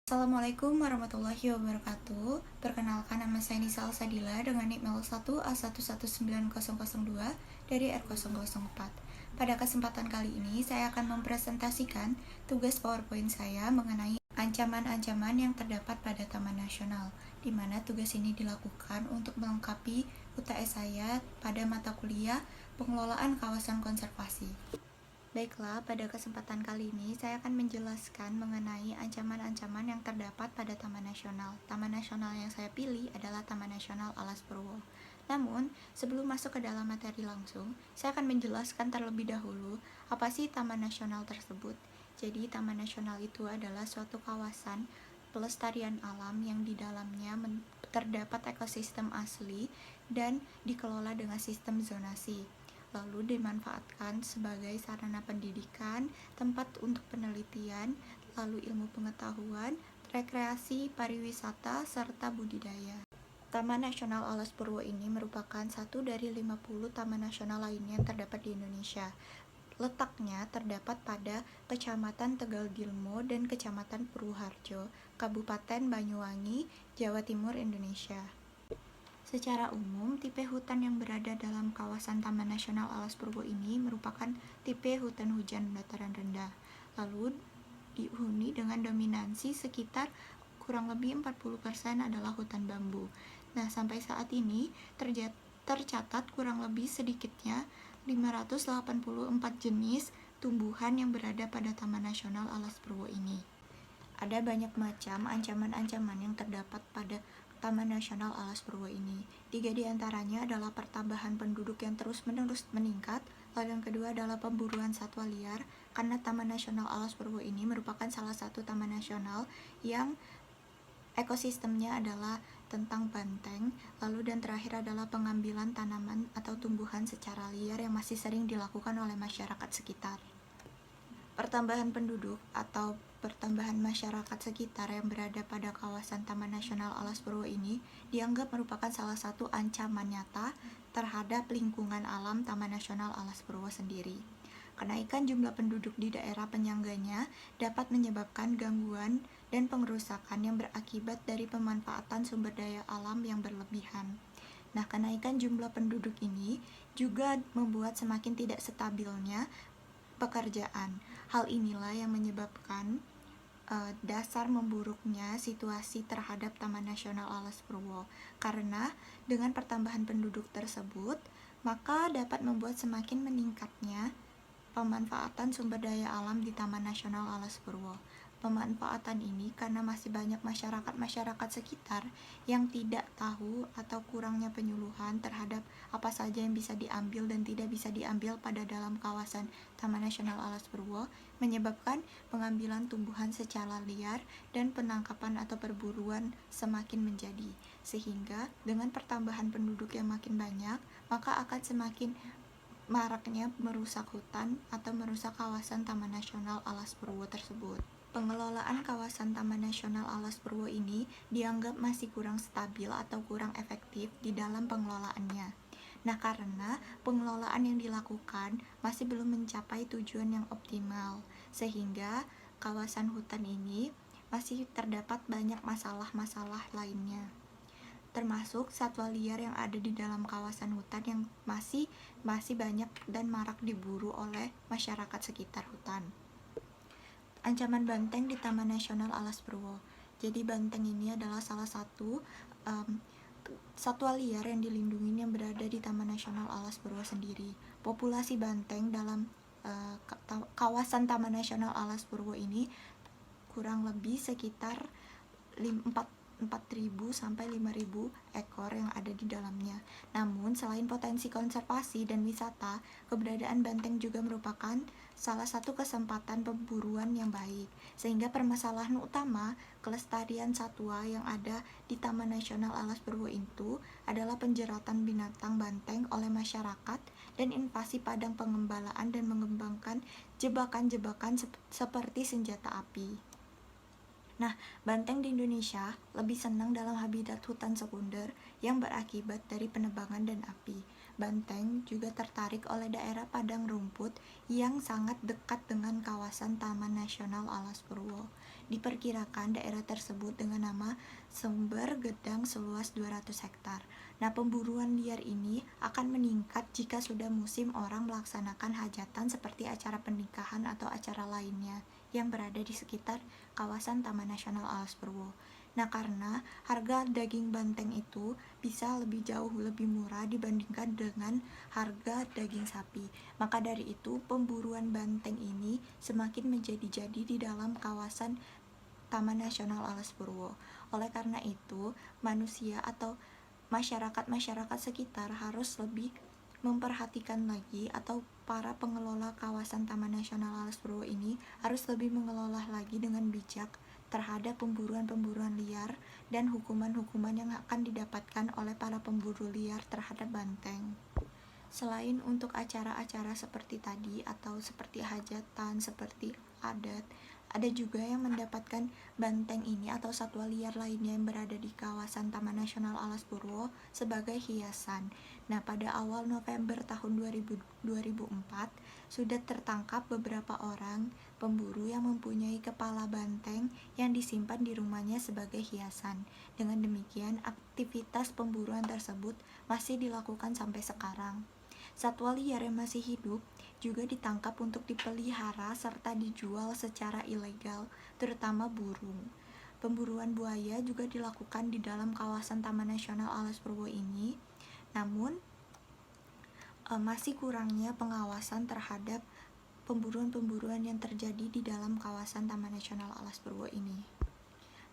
Assalamualaikum warahmatullahi wabarakatuh. Perkenalkan, nama saya Nisa Alsadila dengan NIK 01A119002 dari R004. Pada kesempatan kali ini, saya akan mempresentasikan tugas PowerPoint saya mengenai ancaman-ancaman yang terdapat pada Taman Nasional, di mana tugas ini dilakukan untuk melengkapi UTS saya pada mata kuliah Pengelolaan Kawasan Konservasi. Baiklah, pada kesempatan kali ini saya akan menjelaskan mengenai ancaman-ancaman yang terdapat pada Taman Nasional. Taman Nasional yang saya pilih adalah Taman Nasional Alas Purwo. Namun, sebelum masuk ke dalam materi langsung, saya akan menjelaskan terlebih dahulu apa sih Taman Nasional tersebut. Jadi, Taman Nasional itu adalah suatu kawasan pelestarian alam yang di dalamnya terdapat ekosistem asli dan dikelola dengan sistem zonasi, lalu dimanfaatkan sebagai sarana pendidikan, tempat untuk penelitian, lalu ilmu pengetahuan, rekreasi, pariwisata, serta budidaya. Taman Nasional Alas Purwo ini merupakan satu dari 50 taman nasional lainnya yang terdapat di Indonesia. Letaknya terdapat pada Kecamatan Tegal Gilmo dan Kecamatan Purwoharjo, Kabupaten Banyuwangi, Jawa Timur, Indonesia. Secara umum, tipe hutan yang berada dalam kawasan Taman Nasional Alas Purwo ini merupakan tipe hutan hujan dataran rendah, lalu dihuni dengan dominansi sekitar kurang lebih 40% adalah hutan bambu. Nah, sampai saat ini tercatat kurang lebih sedikitnya 584 jenis tumbuhan yang berada pada Taman Nasional Alas Purwo ini. Ada banyak macam ancaman-ancaman yang terdapat pada Taman Nasional Alas Purwo ini. 3 di antaranya adalah pertambahan penduduk yang terus-menerus meningkat, lalu yang kedua adalah pemburuan satwa liar, karena Taman Nasional Alas Purwo ini merupakan salah satu taman nasional yang ekosistemnya adalah tentang banteng, lalu dan terakhir adalah pengambilan tanaman atau tumbuhan secara liar yang masih sering dilakukan oleh masyarakat sekitar. Pertambahan penduduk atau pertambahan masyarakat sekitar yang berada pada kawasan Taman Nasional Alas Purwo ini dianggap merupakan salah satu ancaman nyata terhadap lingkungan alam Taman Nasional Alas Purwo sendiri. Kenaikan jumlah penduduk di daerah penyangganya dapat menyebabkan gangguan dan pengerusakan yang berakibat dari pemanfaatan sumber daya alam yang berlebihan. Nah, kenaikan jumlah penduduk ini juga membuat semakin tidak stabilnya pekerjaan. Hal inilah yang menyebabkan dasar memburuknya situasi terhadap Taman Nasional Alas Purwo, karena dengan pertambahan penduduk tersebut maka dapat membuat semakin meningkatnya pemanfaatan sumber daya alam di Taman Nasional Alas Purwo. Pemanfaatan ini karena masih banyak masyarakat sekitar yang tidak tahu atau kurangnya penyuluhan terhadap apa saja yang bisa diambil dan tidak bisa diambil pada dalam kawasan Taman Nasional Alas Purwo, menyebabkan pengambilan tumbuhan secara liar dan penangkapan atau perburuan semakin menjadi. Sehingga dengan pertambahan penduduk yang makin banyak, maka akan semakin maraknya merusak hutan atau merusak kawasan Taman Nasional Alas Purwo tersebut. Pengelolaan kawasan Taman Nasional Alas Purwo ini dianggap masih kurang stabil atau kurang efektif di dalam pengelolaannya. Nah, karena pengelolaan yang dilakukan masih belum mencapai tujuan yang optimal, sehingga kawasan hutan ini masih terdapat banyak masalah-masalah lainnya, termasuk satwa liar yang ada di dalam kawasan hutan yang masih banyak dan marak diburu oleh masyarakat sekitar hutan. Ancaman banteng di Taman Nasional Alas Purwo. Jadi banteng ini adalah salah satu satwa liar yang dilindungi yang berada di Taman Nasional Alas Purwo sendiri. Populasi banteng dalam kawasan Taman Nasional Alas Purwo ini kurang lebih sekitar 4.000 sampai 5.000 ekor yang ada di dalamnya. Namun, selain potensi konservasi dan wisata, keberadaan banteng juga merupakan salah satu kesempatan pemburuan yang baik. Sehingga permasalahan utama kelestarian satwa yang ada di Taman Nasional Alas Purwo itu adalah penjeratan binatang banteng oleh masyarakat dan invasi padang pengembalaan dan mengembangkan jebakan-jebakan seperti senjata api. Nah, banteng di Indonesia lebih senang dalam habitat hutan sekunder yang berakibat dari penebangan dan api. Banteng juga tertarik oleh daerah padang rumput yang sangat dekat dengan kawasan Taman Nasional Alas Purwo. Diperkirakan daerah tersebut dengan nama Sumber Gedang seluas 200 hektar. Nah, pemburuan liar ini akan meningkat jika sudah musim orang melaksanakan hajatan seperti acara pernikahan atau acara lainnya yang berada di sekitar kawasan Taman Nasional Alas Purwo. Nah, karena harga daging banteng itu bisa jauh lebih murah dibandingkan dengan harga daging sapi. Maka dari itu, pemburuan banteng ini semakin menjadi-jadi di dalam kawasan Taman Nasional Alas Purwo. Oleh karena itu, manusia atau masyarakat sekitar harus lebih memperhatikan lagi, atau para pengelola kawasan Taman Nasional Alas Purwo ini harus lebih mengelola lagi dengan bijak terhadap pemburuan-pemburuan liar dan hukuman-hukuman yang akan didapatkan oleh para pemburu liar terhadap banteng. Selain untuk acara-acara seperti tadi atau seperti hajatan, seperti adat, ada juga yang mendapatkan banteng ini atau satwa liar lainnya yang berada di kawasan Taman Nasional Alas Purwo sebagai hiasan. Nah, pada awal November tahun 2004 sudah tertangkap beberapa orang pemburu yang mempunyai kepala banteng yang disimpan di rumahnya sebagai hiasan. Dengan demikian, aktivitas pemburuan tersebut masih dilakukan sampai sekarang. Satwa liar yang masih hidup juga ditangkap untuk dipelihara serta dijual secara ilegal, terutama burung. Pemburuan buaya juga dilakukan di dalam kawasan Taman Nasional Alas Purwo ini, namun masih kurangnya pengawasan terhadap pemburuan-pemburuan yang terjadi di dalam kawasan Taman Nasional Alas Purwo ini.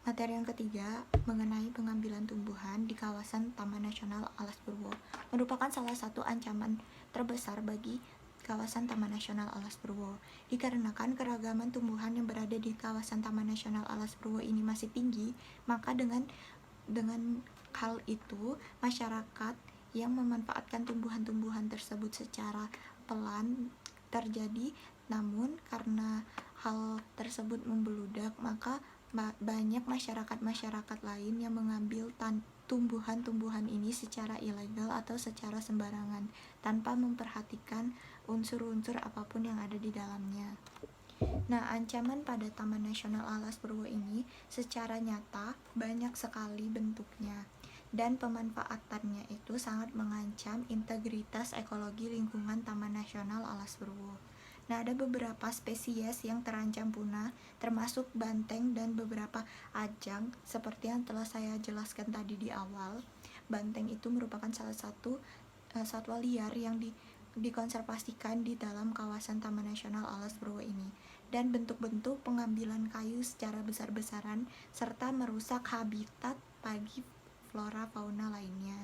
Materi yang ketiga mengenai pengambilan tumbuhan di kawasan Taman Nasional Alas Purwo merupakan salah satu ancaman terbesar bagi kawasan Taman Nasional Alas Purwo. Dikarenakan keragaman tumbuhan yang berada di kawasan Taman Nasional Alas Purwo ini masih tinggi, maka dengan hal itu masyarakat yang memanfaatkan tumbuhan-tumbuhan tersebut secara pelan terjadi, namun karena hal tersebut membeludak, maka banyak masyarakat lain yang mengambil tumbuhan-tumbuhan ini secara ilegal atau secara sembarangan tanpa memperhatikan unsur-unsur apapun yang ada di dalamnya. Nah, ancaman pada Taman Nasional Alas Purwo ini secara nyata banyak sekali bentuknya, dan pemanfaatannya itu sangat mengancam integritas ekologi lingkungan Taman Nasional Alas Purwo. Nah, ada beberapa spesies yang terancam punah, termasuk banteng dan beberapa ajang, seperti yang telah saya jelaskan tadi di awal. Banteng itu merupakan salah satu satwa liar yang dikonservasikan di dalam kawasan Taman Nasional Alas Purwo ini, dan bentuk-bentuk pengambilan kayu secara besar-besaran serta merusak habitat bagi flora fauna lainnya.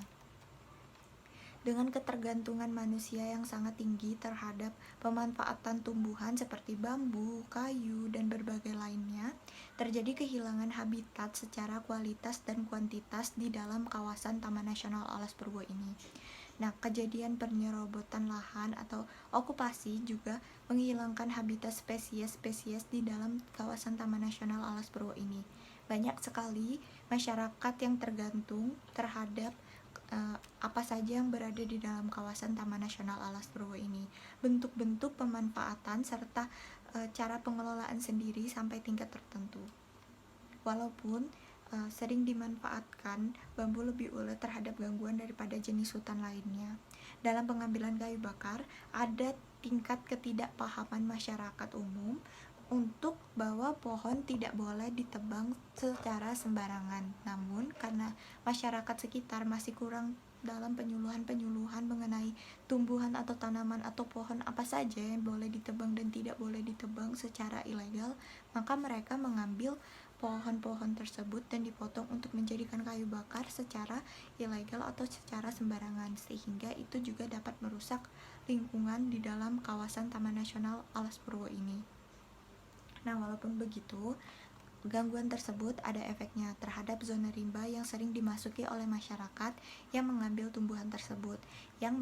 Dengan ketergantungan manusia yang sangat tinggi terhadap pemanfaatan tumbuhan seperti bambu, kayu, dan berbagai lainnya, terjadi kehilangan habitat secara kualitas dan kuantitas di dalam kawasan Taman Nasional Alas Purwo ini. Nah, kejadian penyerobotan lahan atau okupasi juga menghilangkan habitat spesies-spesies di dalam kawasan Taman Nasional Alas Purwo ini. Banyak sekali masyarakat yang tergantung terhadap apa saja yang berada di dalam kawasan Taman Nasional Alas Purwo ini. Bentuk-bentuk pemanfaatan serta cara pengelolaan sendiri sampai tingkat tertentu. Walaupun sering dimanfaatkan, bambu lebih ulet terhadap gangguan daripada jenis hutan lainnya. Dalam pengambilan kayu bakar, ada tingkat ketidakpahaman masyarakat umum untuk bahwa pohon tidak boleh ditebang secara sembarangan. Namun karena masyarakat sekitar masih kurang dalam penyuluhan mengenai tumbuhan atau tanaman atau pohon apa saja yang boleh ditebang dan tidak boleh ditebang secara ilegal, maka mereka mengambil pohon-pohon tersebut dan dipotong untuk menjadikan kayu bakar secara ilegal atau secara sembarangan, sehingga itu juga dapat merusak lingkungan di dalam kawasan Taman Nasional Alas Purwo ini. Nah, walaupun begitu, gangguan tersebut ada efeknya terhadap zona rimba yang sering dimasuki oleh masyarakat yang mengambil tumbuhan tersebut, yang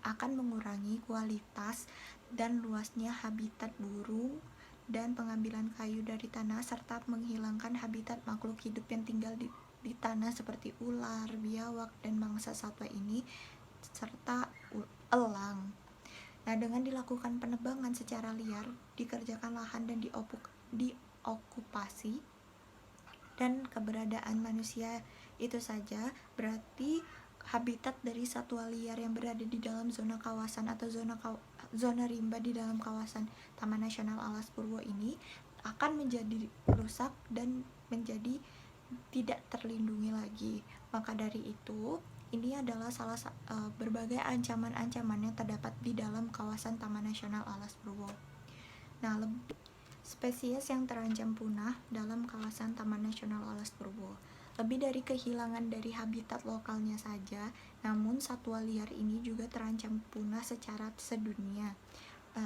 akan mengurangi kualitas dan luasnya habitat burung dan pengambilan kayu dari tanah, serta menghilangkan habitat makhluk hidup yang tinggal di tanah seperti ular, biawak, dan mangsa satwa ini, serta elang. Nah, dengan dilakukan penebangan secara liar, dikerjakan lahan dan diokupasi dan keberadaan manusia itu saja, berarti habitat dari satwa liar yang berada di dalam zona kawasan atau zona rimba di dalam kawasan Taman Nasional Alas Purwo ini akan menjadi rusak dan menjadi tidak terlindungi lagi. Maka dari itu, ini adalah berbagai ancaman-ancaman yang terdapat di dalam kawasan Taman Nasional Alas Purwo. Nah, spesies yang terancam punah dalam kawasan Taman Nasional Alas Purwo. Lebih dari kehilangan dari habitat lokalnya saja, namun satwa liar ini juga terancam punah secara sedunia.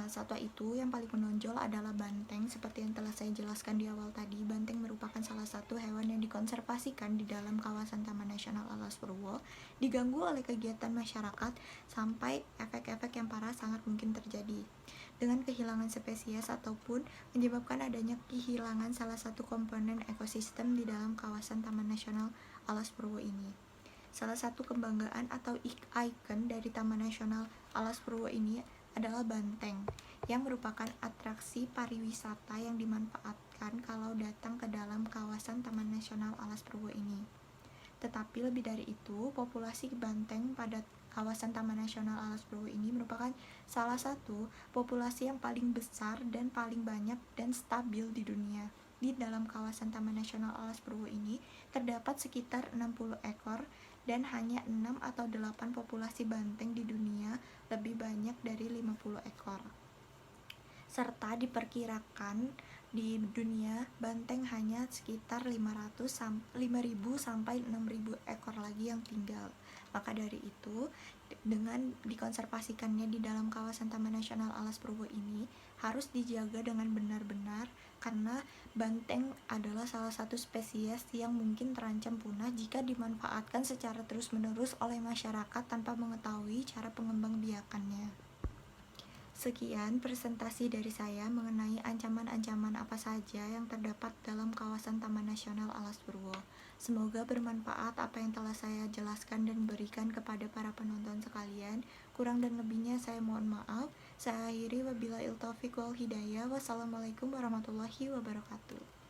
Satwa itu yang paling menonjol adalah banteng. Seperti yang telah saya jelaskan di awal tadi, banteng merupakan salah satu hewan yang dikonservasikan di dalam kawasan Taman Nasional Alas Purwo. Diganggu oleh kegiatan masyarakat sampai efek-efek yang parah sangat mungkin terjadi. Dengan kehilangan spesies ataupun menyebabkan adanya kehilangan salah satu komponen ekosistem di dalam kawasan Taman Nasional Alas Purwo ini. Salah satu kebanggaan atau ikon dari Taman Nasional Alas Purwo ini adalah banteng, yang merupakan atraksi pariwisata yang dimanfaatkan kalau datang ke dalam kawasan Taman Nasional Alas Purwo ini. Tetapi lebih dari itu, populasi banteng pada kawasan Taman Nasional Alas Purwo ini merupakan salah satu populasi yang paling besar dan paling banyak dan stabil di dunia. Di dalam kawasan Taman Nasional Alas Purwo ini terdapat sekitar 60 ekor dan hanya 6 atau 8 populasi banteng di dunia, lebih banyak dari 50 ekor. Serta diperkirakan di dunia banteng hanya sekitar 5.000 sampai 6.000 ekor lagi yang tinggal. Maka dari itu, dengan dikonservasikannya di dalam kawasan Taman Nasional Alas Purwo ini harus dijaga dengan benar-benar, karena banteng adalah salah satu spesies yang mungkin terancam punah jika dimanfaatkan secara terus-menerus oleh masyarakat tanpa mengetahui cara pengembangbiakannya. Sekian presentasi dari saya mengenai ancaman-ancaman apa saja yang terdapat dalam kawasan Taman Nasional Alas Purwo. Semoga bermanfaat apa yang telah saya jelaskan dan berikan kepada para penonton sekalian. Kurang dan lebihnya saya mohon maaf. Saya akhiri, wabillahi taufiq wal hidayah. Wassalamualaikum warahmatullahi wabarakatuh.